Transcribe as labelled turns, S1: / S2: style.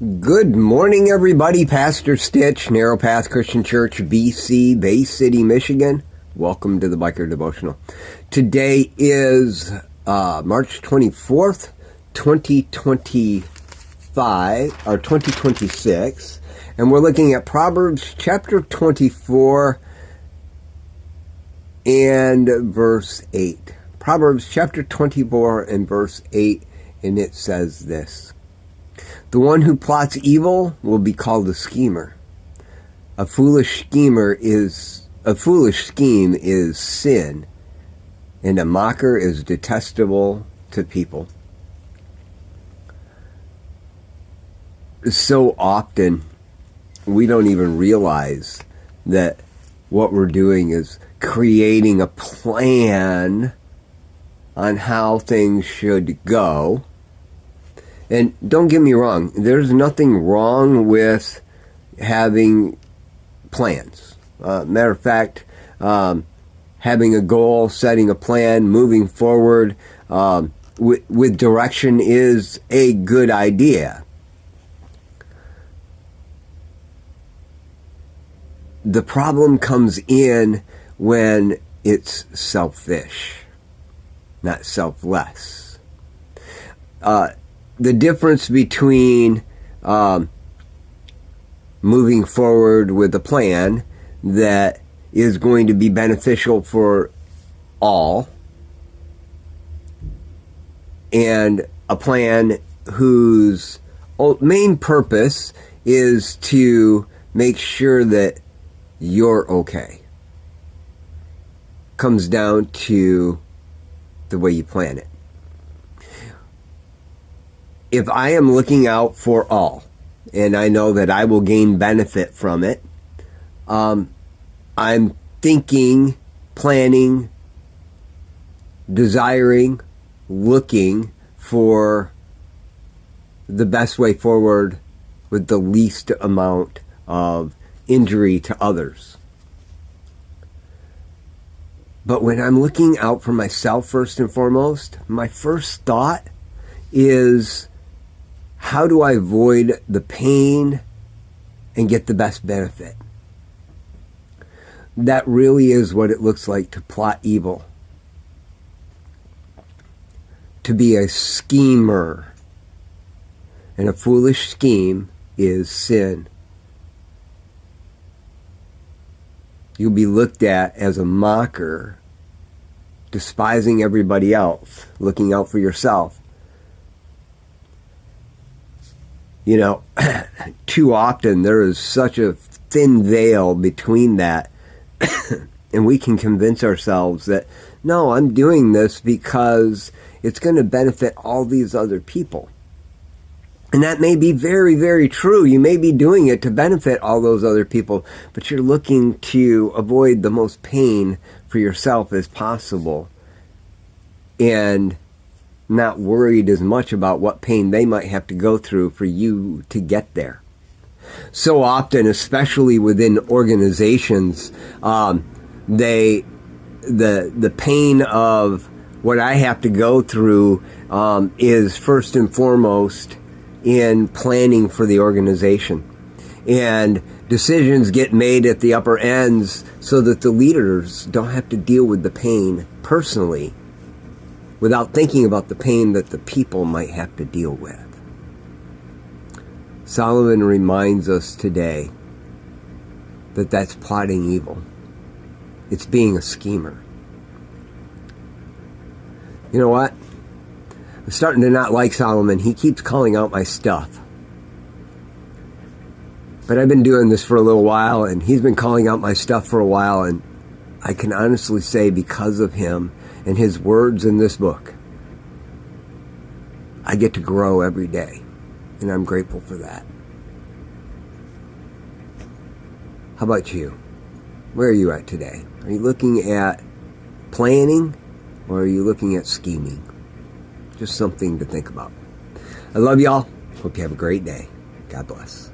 S1: Good morning, everybody. Pastor Stitch, Narrow Path Christian Church, BC, Bay City, Michigan. Welcome to the Biker Devotional. Today is March 24th, 2026, and we're looking at Proverbs chapter 24 and verse 8. Proverbs chapter 24 and verse 8, and it says this: "The one who plots evil will be called a schemer. A foolish scheme is sin, and a mocker is detestable to people." So often, we don't even realize that what we're doing is creating a plan on how things should go. And don't get me wrong, there's nothing wrong with having plans. Matter of fact, having a goal, setting a plan, moving forward with direction is a good idea. The problem comes in when it's selfish, not selfless. The difference between moving forward with a plan that is going to be beneficial for all and a plan whose main purpose is to make sure that you're okay comes down to the way you plan it. If I am looking out for all, and I know that I will gain benefit from it, I'm thinking, planning, desiring, looking for the best way forward with the least amount of injury to others. But when I'm looking out for myself first and foremost, my first thought is, how do I avoid the pain and get the best benefit? That really is what it looks like to plot evil. To be a schemer. And a foolish scheme is sin. You'll be looked at as a mocker, despising everybody else, looking out for yourself. You know, too often there is such a thin veil between that, and we can convince ourselves that, no, I'm doing this because it's going to benefit all these other people. And that may be very, very true. You may be doing it to benefit all those other people, but you're looking to avoid the most pain for yourself as possible, and not worried as much about what pain they might have to go through for you to get there. So often, especially within organizations, the pain of what I have to go through is first and foremost in planning for the organization. And decisions get made at the upper ends so that the leaders don't have to deal with the pain personally, without thinking about the pain that the people might have to deal with. Solomon reminds us today that that's plotting evil. It's being a schemer. You know what? I'm starting to not like Solomon. He keeps calling out my stuff. But I've been doing this for a little while, and he's been calling out my stuff for a while, and I can honestly say, because of him and his words in this book, I get to grow every day, and I'm grateful for that. How about you? Where are you at today? Are you looking at planning, or are you looking at scheming? Just something to think about. I love y'all. Hope you have a great day. God bless.